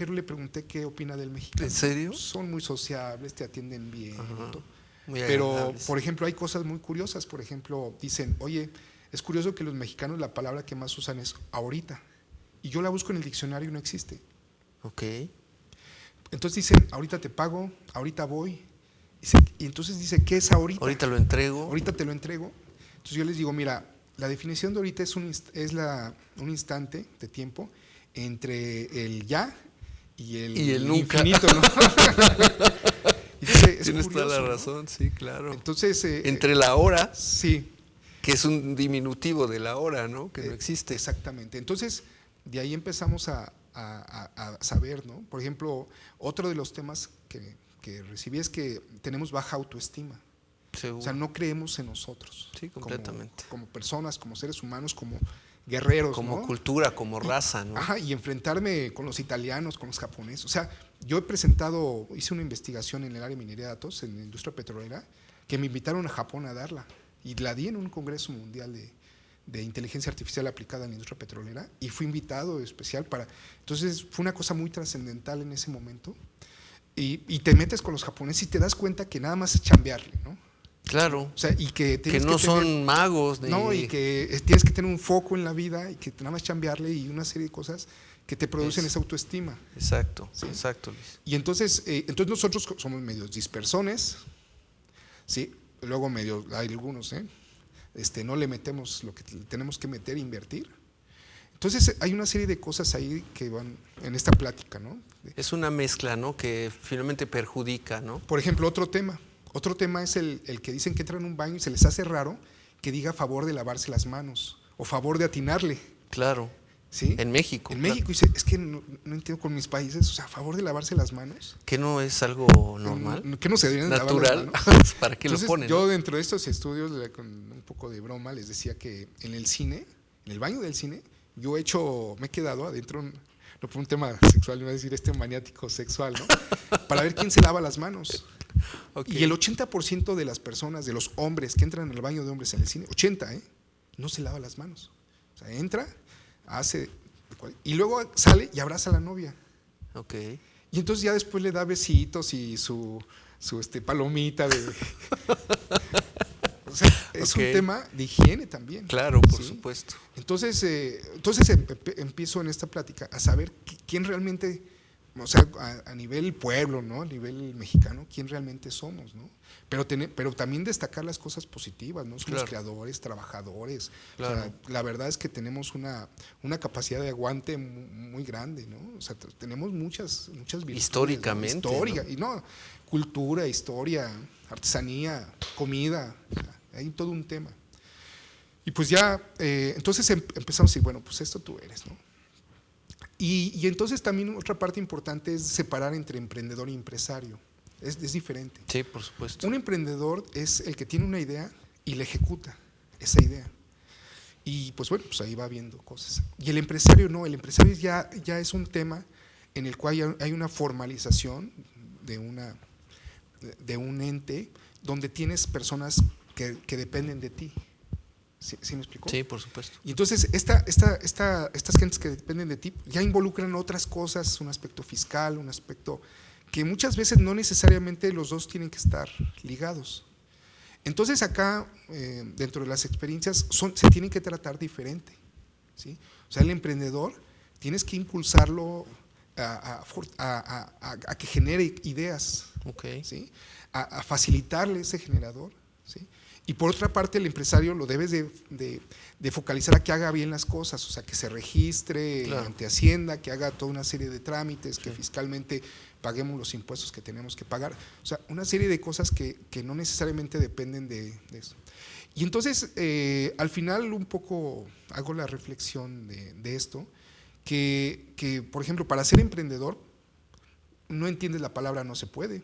le pregunté qué opina del mexicano. ¿En serio? Son muy sociables, te atienden bien. Ajá. ¿No? Muy Pero, agradables. por ejemplo, hay cosas muy curiosas. Por ejemplo, dicen, oye, es curioso que los mexicanos la palabra que más usan es ahorita. Y yo la busco en el diccionario y no existe. Ok. Entonces dicen, ahorita te pago, ahorita voy. Y entonces dice, ¿qué es ahorita? Ahorita lo entrego. Ahorita te lo entrego. Entonces yo les digo, mira, la definición de ahorita es un instante de tiempo entre el ya y el el nunca. infinito, ¿no? Y dice, es Tienes curioso, toda la ¿no? razón, sí, claro. Entonces, Entre la hora, sí, que es un diminutivo de la hora, ¿no? Que no existe. exactamente. Entonces, de ahí empezamos a saber, ¿no? Por ejemplo, otro de los temas que recibí es que tenemos baja autoestima. Seguro. O sea, no creemos en nosotros. Sí, completamente. Como personas, como seres humanos, como guerreros, como ¿no? cultura, como raza, ¿no? Ajá, y enfrentarme con los italianos, con los japoneses. O sea, yo hice una investigación en el área de minería de datos, en la industria petrolera, que me invitaron a Japón a darla. Y la di en un congreso mundial de inteligencia artificial aplicada en la industria petrolera, y fui invitado especial para... Entonces, fue una cosa muy trascendental en ese momento. Y te metes con los japoneses y te das cuenta que nada más es chambearle, ¿no? Claro. O sea, y que tienes no que tener, son magos. No, y que tienes que tener un foco en la vida y que nada más chambearle y una serie de cosas que te producen esa autoestima. Exacto, ¿sí? exacto, Luis. Y entonces nosotros somos medios dispersones, ¿sí? Luego hay algunos, no le metemos lo que tenemos que meter e invertir. Entonces hay una serie de cosas ahí que van en esta plática, ¿no? Es una mezcla, ¿no? Que finalmente perjudica, ¿no? Por ejemplo, otro tema es el que dicen que entran en un baño y se les hace raro que diga a favor de lavarse las manos o favor de atinarle. Claro. ¿Sí? En México. En México, dice, es que no entiendo con mis países, o sea, a favor de lavarse las manos. ¿Que no es algo normal? ¿Que no se deberían natural? lavar las manos? ¿Para qué Entonces, lo ponen? Yo ¿no? dentro de estos estudios, con un poco de broma, les decía que en el cine, en el baño del cine, me he quedado adentro, no por un tema sexual, iba a decir maniático sexual, ¿no? Para ver quién se lava las manos. Okay. Y el 80% de las personas, de los hombres que entran al baño de hombres en el cine, 80, no se lava las manos. O sea, entra, hace... y luego sale y abraza a la novia. Okay. Y entonces ya después le da besitos y su palomita de... O sea, es un tema de higiene también. Claro, por supuesto. Entonces empiezo en esta plática a saber quién realmente, o sea, a nivel pueblo, ¿no? A nivel mexicano, quién realmente somos, ¿no? Pero también destacar las cosas positivas, ¿no? Somos creadores, trabajadores. Claro. O sea, la verdad es que tenemos una capacidad de aguante muy grande, ¿no? O sea, tenemos muchas virtudes. Históricamente. ¿no? Cultura, historia, artesanía, comida, o sea, hay todo un tema. Y pues ya, entonces empezamos a decir, bueno, pues esto tú eres, ¿no? Y entonces también otra parte importante es separar entre emprendedor y empresario. Es diferente. Sí, por supuesto. Un emprendedor es el que tiene una idea y la ejecuta, esa idea. Y pues bueno, pues ahí va viendo cosas. Y el empresario no, el empresario ya es un tema en el cual hay una formalización de un ente donde tienes personas que dependen de ti. ¿Sí me explicó? Sí, por supuesto. Y entonces estas gentes que dependen de ti ya involucran otras cosas, un aspecto fiscal, un aspecto que muchas veces no necesariamente los dos tienen que estar ligados. Entonces acá, dentro de las experiencias, se tienen que tratar diferente, ¿sí? O sea, el emprendedor tienes que impulsarlo a que genere ideas, okay. ¿sí? A facilitarle ese generador, ¿sí? Y por otra parte, el empresario lo debes de focalizar a que haga bien las cosas, o sea, que se registre ante Hacienda, que haga toda una serie de trámites, que fiscalmente paguemos los impuestos que tenemos que pagar. O sea, una serie de cosas que no necesariamente dependen de eso. Y entonces, al final, un poco hago la reflexión de esto, que, por ejemplo, para ser emprendedor, no entiendes la palabra no se puede.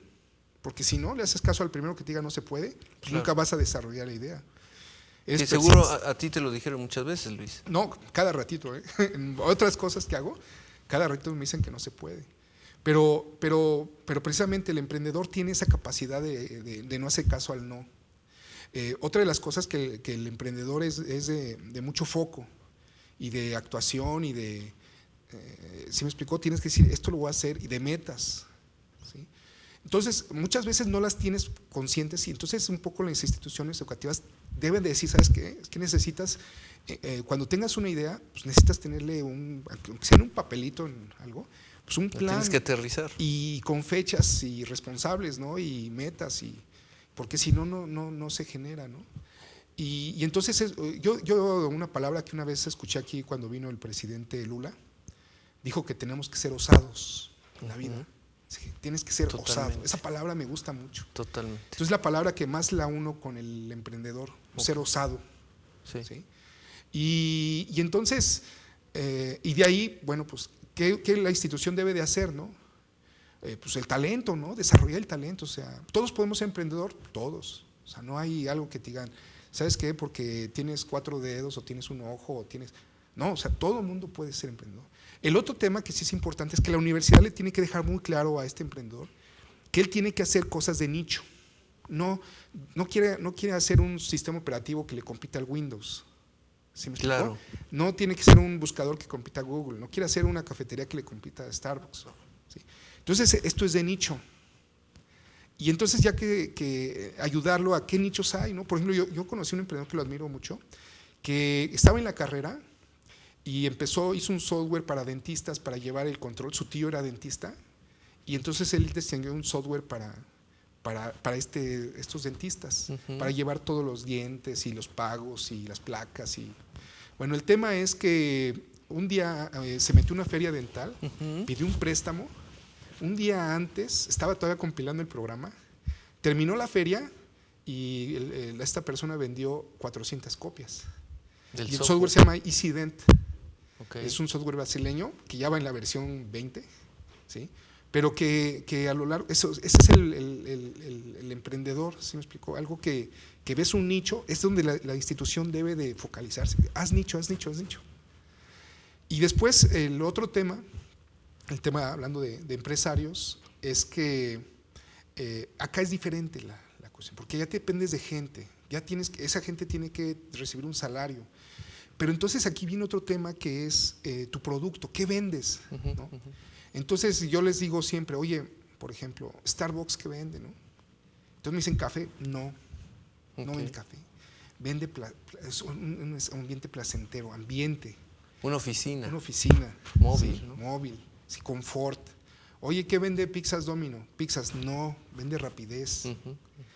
Porque si no le haces caso al primero que te diga no se puede, pues nunca vas a desarrollar la idea. Que seguro a ti te lo dijeron muchas veces, Luis. No, cada ratito. En otras cosas que hago, cada ratito me dicen que no se puede. Pero precisamente el emprendedor tiene esa capacidad de no hacer caso al no. Otra de las cosas que el emprendedor es de mucho foco y de actuación y de ¿Sí me explicó? Tienes que decir, esto lo voy a hacer, y de metas, ¿sí? Entonces, muchas veces no las tienes conscientes, y entonces un poco las instituciones educativas deben de decir, ¿sabes qué? Es que necesitas, cuando tengas una idea, pues necesitas tenerle aunque sea en un papelito, en algo, pues un plan. Tienes que aterrizar. Y con fechas y responsables, ¿no? Y metas, porque si no, no se genera, ¿no? Y entonces, yo una palabra que una vez escuché aquí cuando vino el presidente Lula, dijo que tenemos que ser osados en la vida. Sí, tienes que ser osado. Esa palabra me gusta mucho. Totalmente. Entonces, la palabra que más la uno con el emprendedor, ser osado. Sí. ¿Sí? Y entonces, y de ahí, bueno, pues, ¿qué la institución debe de hacer, no? Pues el talento, ¿no? Desarrollar el talento. O sea, todos podemos ser emprendedor, todos. O sea, no hay algo que te digan, ¿sabes qué? Porque tienes 4 dedos o tienes un ojo o tienes… No, o sea, todo el mundo puede ser emprendedor. El otro tema que sí es importante es que la universidad le tiene que dejar muy claro a este emprendedor que él tiene que hacer cosas de nicho. No quiere hacer un sistema operativo que le compita al Windows. ¿Sí me explicó? Claro. No tiene que ser un buscador que compita a Google. No quiere hacer una cafetería que le compita a Starbucks. ¿Sí? Entonces, esto es de nicho. Y entonces ya que ayudarlo a qué nichos hay, ¿no? Por ejemplo, yo conocí un emprendedor que lo admiro mucho, que estaba en la carrera y hizo un software para dentistas para llevar el control. Su tío era dentista y entonces él diseñó un software para estos dentistas, para llevar todos los dientes y los pagos y las placas. Bueno, el tema es que un día se metió a una feria dental, pidió un préstamo. Un día antes, estaba todavía compilando el programa, terminó la feria y esta persona vendió 400 copias. Y el software se llama EasyDent. Okay. Es un software brasileño que ya va en la versión 20, ¿sí? Pero que a lo largo, ese es el emprendedor, ¿sí me explicó? Algo que ves un nicho, es donde la institución debe de focalizarse. Haz nicho. Y después el otro tema, hablando de empresarios, es que acá es diferente la cuestión, porque ya te dependes de gente, esa gente tiene que recibir un salario. Pero entonces aquí viene otro tema que es tu producto, ¿qué vendes? ¿No? Entonces yo les digo siempre, oye, por ejemplo, Starbucks, ¿qué vende? ¿No? Entonces me dicen café, no vende café, vende es un ambiente placentero, ambiente. Una oficina. Móvil. Sí, ¿no? Móvil, sí, confort. Oye, ¿qué vende Pizzas Domino? Pizzas, no, vende rapidez.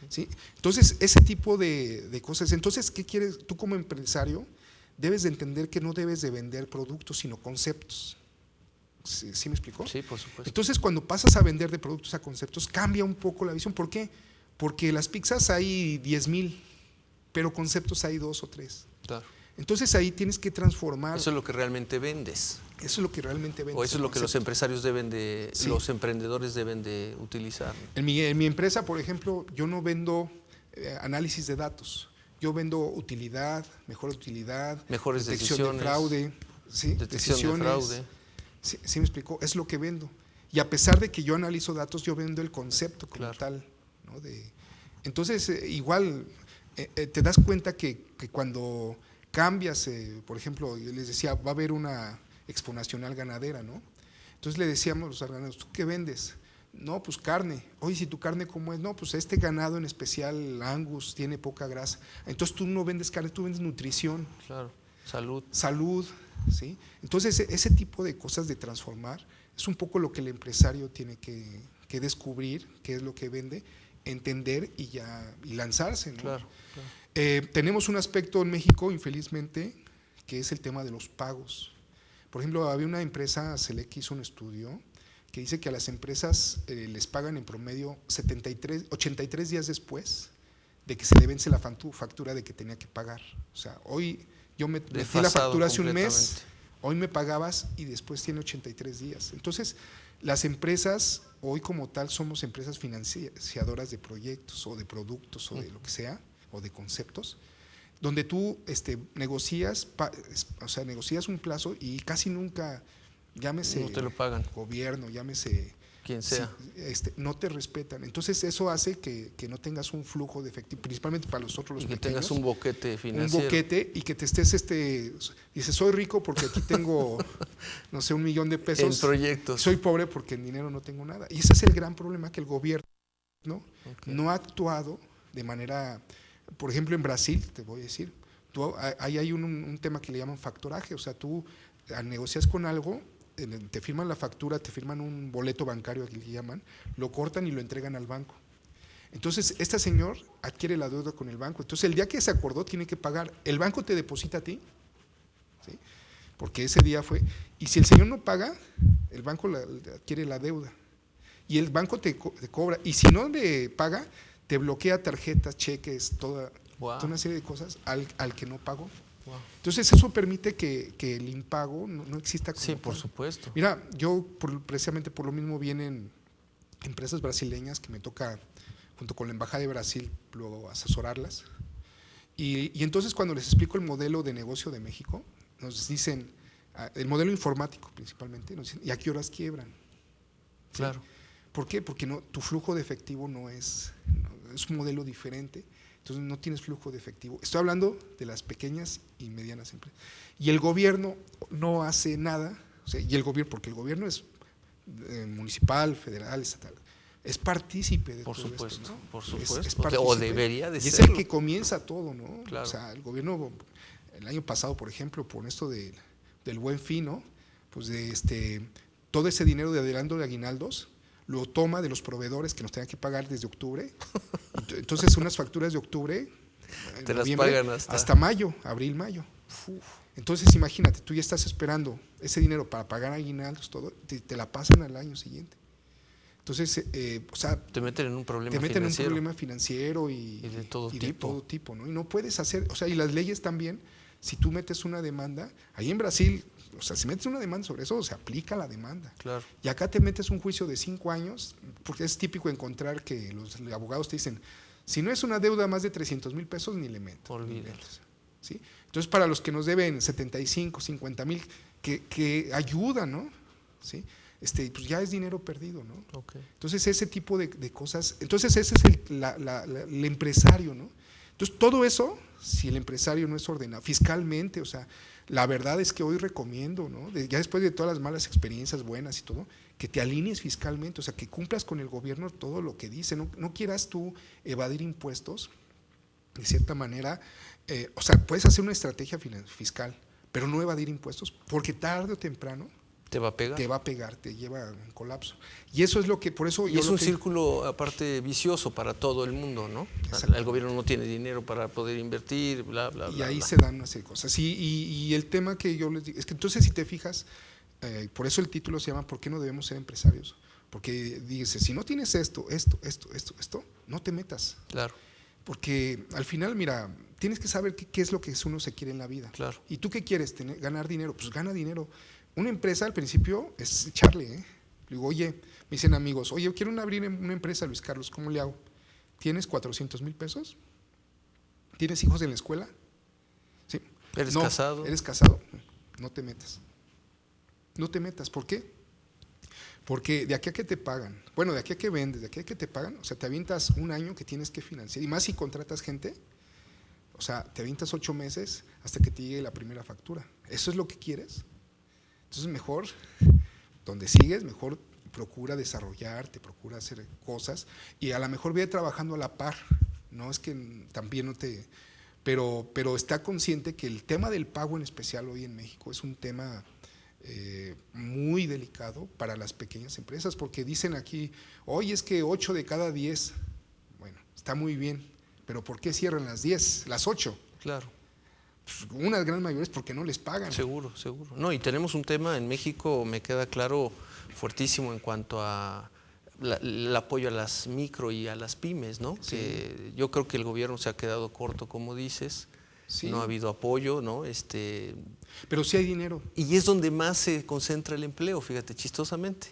¿Sí? Entonces, ese tipo de cosas. Entonces, ¿qué quieres? Tú como empresario debes de entender que no debes de vender productos, sino conceptos. ¿Sí me explicó? Sí, por supuesto. Entonces, cuando pasas a vender de productos a conceptos, cambia un poco la visión. ¿Por qué? Porque las pizzas hay 10,000, pero conceptos hay 2 o 3. Claro. Entonces ahí tienes que transformar. Eso es lo que realmente vendes. Eso es lo que realmente vendes. O eso es lo que los empresarios los emprendedores deben de utilizar. En mi empresa, por ejemplo, yo no vendo análisis de datos. Yo vendo utilidad, mejores detección de fraude. ¿Sí? Detección de fraude. ¿Sí me explicó? Es lo que vendo. Y a pesar de que yo analizo datos, yo vendo el concepto como tal, ¿no? Entonces, igual, te das cuenta que cuando cambias, por ejemplo, yo les decía, va a haber una Expo Nacional Ganadera, ¿no? Entonces le decíamos a los ganaderos, ¿tú qué vendes? No, pues carne. Oye, ¿si tu carne cómo es? No, pues este ganado en especial, Angus, tiene poca grasa. Entonces tú no vendes carne, tú vendes nutrición. Claro, salud. Salud, ¿sí? Entonces ese tipo de cosas de transformar es un poco lo que el empresario tiene que descubrir, qué es lo que vende, entender y lanzarse, ¿no? Claro. Tenemos un aspecto en México, infelizmente, que es el tema de los pagos. Por ejemplo, había una empresa, Select, hizo un estudio que dice que a las empresas les pagan en promedio 83 días después de que se le vence la factura de que tenía que pagar. O sea, hoy yo metí la factura hace un mes, hoy me pagabas y después tiene 83 días. Entonces, las empresas, hoy como tal, somos empresas financiadoras de proyectos o de productos o de lo que sea, o de conceptos, donde tú negocias un plazo y casi nunca, llámese no te lo pagan. Gobierno, llámese Quien sea. no te respetan. Entonces eso hace que no tengas un flujo de efectivo, principalmente para nosotros los y que pequeños. tengas un boquete financiero. Un boquete y que te estés, dices, soy rico porque aquí tengo, no sé, 1 millón de pesos. En proyectos. Soy pobre porque en dinero no tengo nada. Y ese es el gran problema, que el gobierno no ha actuado de manera, por ejemplo, en Brasil, te voy a decir, ahí hay un tema que le llaman factoraje, o sea, tú negocias con algo, te firman la factura, te firman un boleto bancario, aquí le llaman, lo cortan y lo entregan al banco. Entonces, este señor adquiere la deuda con el banco, entonces el día que se acordó tiene que pagar, el banco te deposita a ti, ¿sí? Porque ese día fue, y si el señor no paga, el banco adquiere la deuda, y el banco te cobra, y si no le paga, te bloquea tarjetas, cheques, toda una serie de cosas al que no pagó. Wow. Entonces eso permite que el impago no exista como Sí, tal. por supuesto. Mira, yo precisamente por lo mismo vienen empresas brasileñas que me toca, junto con la Embajada de Brasil, luego asesorarlas. Y entonces cuando les explico el modelo de negocio de México, nos dicen, el modelo informático principalmente, nos dicen, ¿y a qué horas quiebran? Claro. ¿Sí? ¿Por qué? Porque tu flujo de efectivo es un modelo diferente, entonces no tienes flujo de efectivo. Estoy hablando de las pequeñas y medianas empresas. Y el gobierno no hace nada, y el gobierno, porque el gobierno es municipal, federal, estatal, es partícipe de por todo supuesto, esto, ¿no? Por supuesto, es o debería de ser. Y es el que comienza todo, ¿no? Claro. O sea, el gobierno, el año pasado, por ejemplo, por esto del Buen Fin, ¿no? Pues todo ese dinero de adelanto de aguinaldos lo toma de los proveedores que nos tenían que pagar desde octubre. Entonces, unas facturas de octubre, te las pagan hasta mayo, abril, mayo. Entonces, imagínate, tú ya estás esperando ese dinero para pagar aguinaldos, todo, te la pasan al año siguiente. Entonces, o sea, te meten en un problema financiero y de todo tipo, ¿no? Y no puedes hacer, o sea, y las leyes también, si tú metes una demanda, ahí en Brasil, o sea, si metes una demanda sobre eso, se aplica la demanda. Claro. Y acá te metes un juicio de 5 años, porque es típico encontrar que los abogados te dicen, si no es una deuda más de 300,000 pesos, ni le meto. Olvídalo. ¿Sí? Entonces, para los que nos deben 75, 50,000, que ayudan, ¿no? ¿Sí? Pues ya es dinero perdido, ¿no? Okay. Entonces, ese tipo de cosas, entonces ese es el empresario, ¿no? Entonces, todo eso, si el empresario no es ordenado fiscalmente, o sea, la verdad es que hoy recomiendo, ¿no? Ya después de todas las malas experiencias buenas y todo, que te alinees fiscalmente, o sea, que cumplas con el gobierno todo lo que dice, no quieras tú evadir impuestos, de cierta manera, o sea, puedes hacer una estrategia fiscal, pero no evadir impuestos, porque tarde o temprano te va a pegar, te lleva a un colapso. Y eso es lo que, por eso y es un círculo aparte vicioso para todo el mundo, ¿no? El gobierno no tiene dinero para poder invertir, bla, bla, bla. Y ahí bla. se dan una serie de cosas. Y el tema que yo les digo, es que entonces si te fijas, por eso el título se llama ¿Por qué no debemos ser empresarios? Porque dice, si no tienes esto, no te metas. Claro. Porque al final, mira, tienes que saber qué es lo que uno se quiere en la vida. Claro. ¿Y tú qué quieres? ¿Ganar dinero? Pues gana dinero. Una empresa al principio es echarle, Le digo, oye, me dicen amigos, oye, quiero abrir una empresa, Luis Carlos, ¿cómo le hago? ¿Tienes 400,000 pesos? ¿Tienes hijos en la escuela? Sí. ¿Eres casado? ¿Eres casado? No te metas. No te metas. ¿Por qué? Porque de aquí a que te pagan, bueno, de aquí a que vendes, de aquí a que te pagan, o sea, te avientas un año que tienes que financiar, y más si contratas gente, o sea, te avientas 8 meses hasta que te llegue la primera factura. ¿Eso es lo que quieres? Entonces mejor, donde sigues, mejor procura desarrollarte, procura hacer cosas, y a lo mejor ve trabajando a la par, no es que también no te… Pero está consciente que el tema del pago en especial hoy en México es un tema muy delicado para las pequeñas empresas, porque dicen aquí, hoy es que 8 de cada 10, bueno, está muy bien, pero ¿por qué cierran las 10, las 8? Claro. Pues una gran mayoría es porque no les pagan. Seguro. No, y tenemos un tema en México, me queda claro, fuertísimo en cuanto a el apoyo a las micro y a las pymes, ¿no? Sí. Que yo creo que el gobierno se ha quedado corto, como dices. Sí. No ha habido apoyo, ¿no? Pero sí hay dinero. Y es donde más se concentra el empleo, fíjate, chistosamente.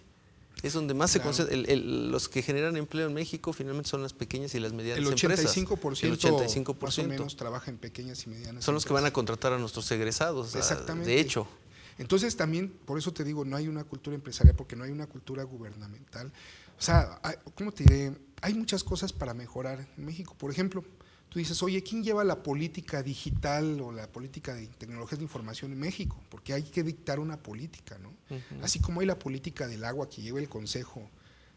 Es donde más se concentra. Los que generan empleo en México finalmente son las pequeñas y las medianas empresas. El 85% más o menos trabaja en pequeñas y medianas son los que van a contratar a nuestros egresados. Exactamente. De hecho. Entonces también, por eso te digo, no hay una cultura empresarial, porque no hay una cultura gubernamental. O sea, ¿cómo te diré? Hay muchas cosas para mejorar en México. Por ejemplo, tú dices, oye, ¿quién lleva la política digital o la política de tecnologías de información en México? Porque hay que dictar una política, ¿no? Así como hay la política del agua que lleva el Consejo,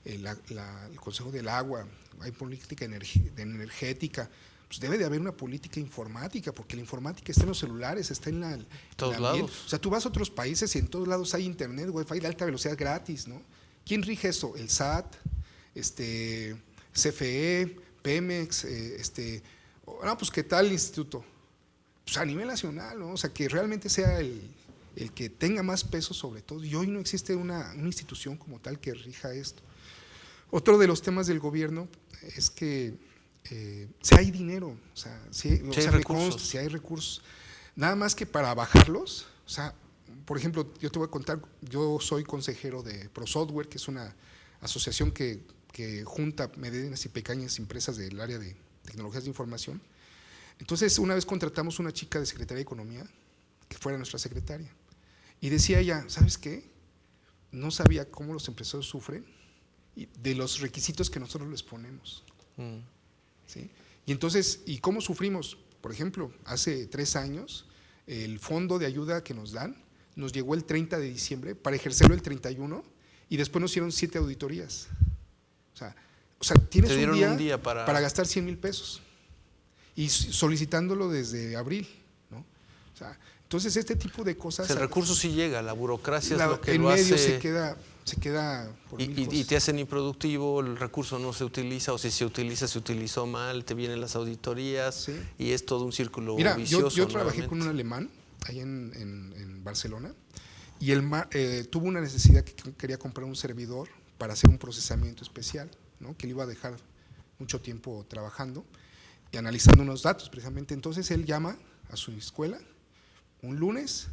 el Consejo del Agua, hay política energética, pues debe de haber una política informática, porque la informática está en los celulares, está en todos lados. O sea, tú vas a otros países y en todos lados hay internet, wifi de alta velocidad gratis, ¿no? ¿Quién rige eso? El SAT, CFE, Pemex, no, pues ¿qué tal el instituto? Pues a nivel nacional, ¿no? O sea, que realmente sea el que tenga más peso sobre todo, y hoy no existe una institución como tal que rija esto. Otro de los temas del gobierno es que si hay dinero, o sea, si hay recursos, nada más que para bajarlos, o sea, por ejemplo, yo te voy a contar, yo soy consejero de ProSoftware, que es una asociación que junta medianas y pequeñas empresas del área de tecnologías de información. Entonces, una vez contratamos una chica de Secretaría de Economía, que fuera nuestra secretaria, y decía ella, ¿sabes qué? No sabía cómo los empresarios sufren de los requisitos que nosotros les ponemos. ¿Sí? Y entonces, ¿y cómo sufrimos? Por ejemplo, hace 3 años, el fondo de ayuda que nos dan, nos llegó el 30 de diciembre para ejercerlo el 31 y después nos hicieron 7 auditorías. O sea tienes un día para gastar 100,000 pesos y solicitándolo desde abril, ¿no? O sea, entonces este tipo de cosas… O sea, el recurso sí llega, la burocracia es lo que lo hace… En medio se queda por y te hacen improductivo, el recurso no se utiliza, o si se utiliza, se utilizó mal, te vienen las auditorías, sí. Y es todo un círculo vicioso. Yo trabajé con un alemán ahí en Barcelona y él tuvo una necesidad que quería comprar un servidor para hacer un procesamiento especial, ¿no? Que le iba a dejar mucho tiempo trabajando y analizando unos datos precisamente. Entonces él llama a su escuela un lunes,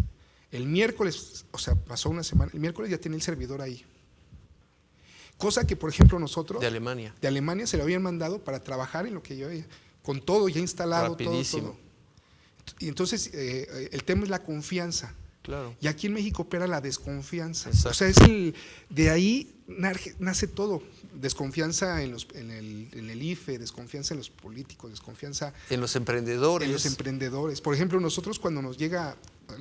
el miércoles, o sea, pasó una semana, el miércoles ya tenía el servidor ahí. Cosa que, por ejemplo, nosotros… De Alemania. De Alemania se lo habían mandado para trabajar en lo que yo había, con todo ya instalado. Rapidísimo. Todo. Y entonces el tema es la confianza. Claro. Y aquí en México opera la desconfianza. Exacto. O sea, de ahí nace todo. Desconfianza en el IFE, desconfianza en los políticos, desconfianza en los emprendedores. Por ejemplo, nosotros cuando nos llega,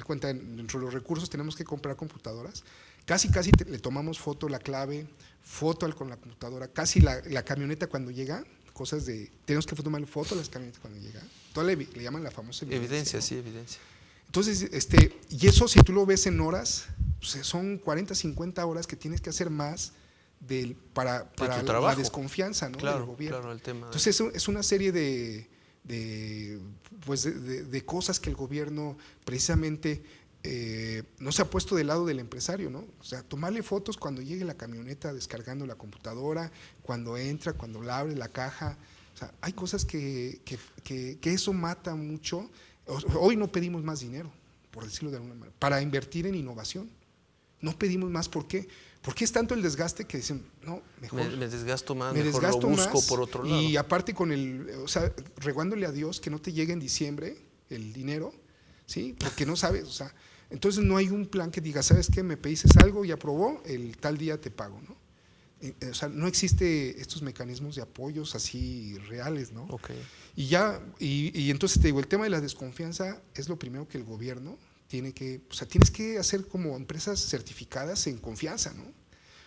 cuenta, dentro de los recursos tenemos que comprar computadoras, casi le tomamos foto la clave, foto con la computadora, casi la camioneta cuando llega, tenemos que tomarle foto a las camionetas cuando llega. Todavía le llaman la famosa evidencia, ¿no? Sí, evidencia. Entonces, y eso si tú lo ves en horas, pues son 40, 50 horas que tienes que hacer más para la desconfianza, ¿no? Claro, del gobierno. Claro, el tema. Entonces es una serie de cosas que el gobierno precisamente no se ha puesto del lado del empresario, ¿no? O sea, tomarle fotos cuando llegue la camioneta descargando la computadora, cuando entra, cuando la abre la caja. O sea, hay cosas que eso mata mucho. Hoy no pedimos más dinero, por decirlo de alguna manera, para invertir en innovación. No pedimos más, ¿por qué? Porque es tanto el desgaste que dicen, no, mejor me desgasto más, mejor lo busco por otro lado. Y aparte rogándole a Dios que no te llegue en diciembre el dinero, ¿sí? Porque no sabes, o sea, entonces no hay un plan que diga, ¿sabes qué? Me pediste algo y aprobó, el tal día te pago, ¿no? O sea, no existe estos mecanismos de apoyos así reales, ¿no? Okay. Y entonces te digo, el tema de la desconfianza es lo primero que el gobierno tienes que hacer como empresas certificadas en confianza, ¿no?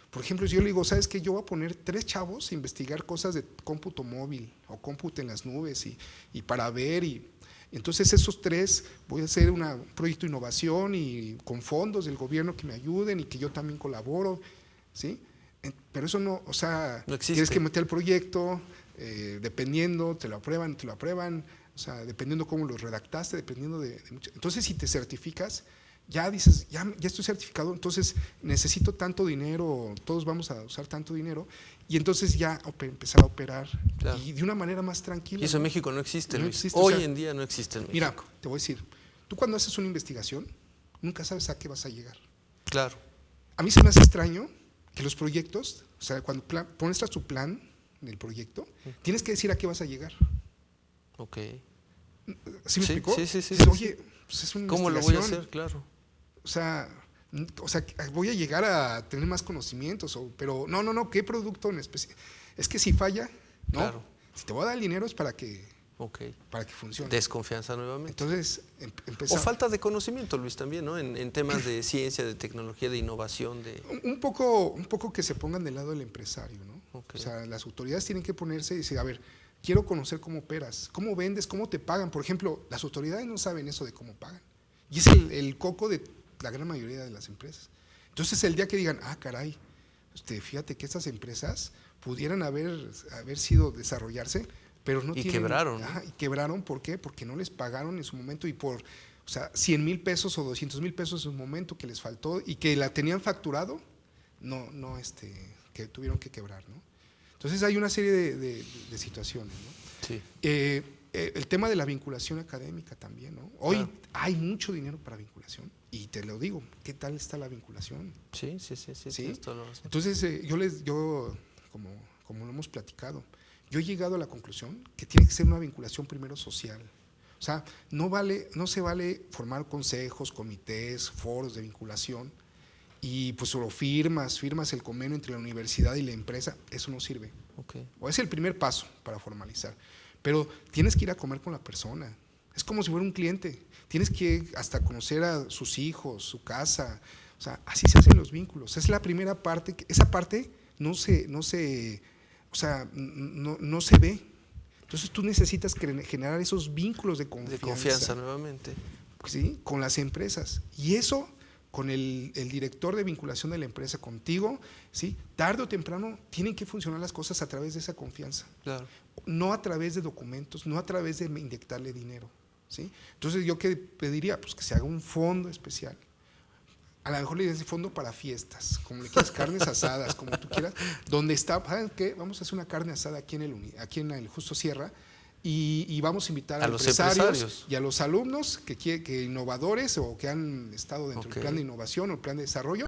Por ejemplo, si yo le digo, ¿sabes qué? Yo voy a poner 3 chavos a investigar cosas de cómputo móvil o cómputo en las nubes y para ver, y entonces esos 3 voy a hacer un proyecto de innovación y con fondos del gobierno que me ayuden y que yo también colaboro, ¿sí? Pero eso no, o sea, no existe. Tienes que meter el proyecto, dependiendo, te lo aprueban, o sea, dependiendo cómo lo redactaste, dependiendo de mucho. Entonces, si te certificas, ya dices, ya estoy certificado, entonces necesito tanto dinero, todos vamos a usar tanto dinero, y entonces ya empezar a operar, claro, y de una manera más tranquila. Y eso en México no existe, no existe. Hoy en día no existe en México. Mira, te voy a decir, tú cuando haces una investigación, nunca sabes a qué vas a llegar. Claro. A mí se me hace extraño que los proyectos, o sea, cuando pones tu plan del proyecto, tienes que decir a qué vas a llegar. Ok. ¿Sí me explicó? Sí. Oye, pues es una ¿cómo lo voy a hacer? Claro. O sea, o sea, voy a llegar a tener más conocimientos, pero no, ¿qué producto en especial? Es que si falla, no, claro. Si te voy a dar el dinero es para que funcione. Desconfianza nuevamente. Entonces, o falta de conocimiento, Luis, también, ¿no? En temas de ciencia, de tecnología, de innovación. Un poco que se pongan del lado del empresario, ¿no? O sea, las autoridades tienen que ponerse y decir, a ver, quiero conocer cómo operas, cómo vendes, cómo te pagan. Por ejemplo, las autoridades no saben eso de cómo pagan. Y es el coco de la gran mayoría de las empresas. Entonces, el día que digan, caray, fíjate que estas empresas pudieran haber sido desarrollarse, pero no tienen. Quebraron. Y quebraron, ¿por qué? Porque no les pagaron en su momento y o sea, 100,000 pesos o 200,000 pesos en un momento que les faltó y que la tenían facturado, que tuvieron que quebrar, ¿no? Entonces hay una serie de situaciones, ¿no? Sí. El tema de la vinculación académica también, ¿no? Hoy hay mucho dinero para vinculación y te lo digo, ¿qué tal está la vinculación? Sí. Entonces yo como lo hemos platicado, yo he llegado a la conclusión que tiene que ser una vinculación primero social. O sea, no se vale formar consejos, comités, foros de vinculación y pues solo firmas el convenio entre la universidad y la empresa, eso no sirve. O es el primer paso para formalizar. Pero tienes que ir a comer con la persona. Es como si fuera un cliente. Tienes que hasta conocer a sus hijos, su casa. O sea, así se hacen los vínculos. Es la primera parte. Esa parte no se ve. Entonces tú necesitas generar esos vínculos de confianza. De confianza nuevamente. ¿Sí? Con las empresas. Y eso, con el director de vinculación de la empresa contigo, ¿sí? Tarde o temprano tienen que funcionar las cosas a través de esa confianza. Claro. No a través de documentos, no a través de inyectarle dinero, ¿sí? Entonces yo qué pediría, pues que se haga un fondo especial. A lo mejor le dices fondo para fiestas, como le quieras, carnes asadas, como tú quieras, donde está, ¿saben qué? Vamos a hacer una carne asada aquí en el Justo Sierra y vamos a invitar a los empresarios y a los alumnos que innovadores o que han estado dentro del plan de innovación o el plan de desarrollo.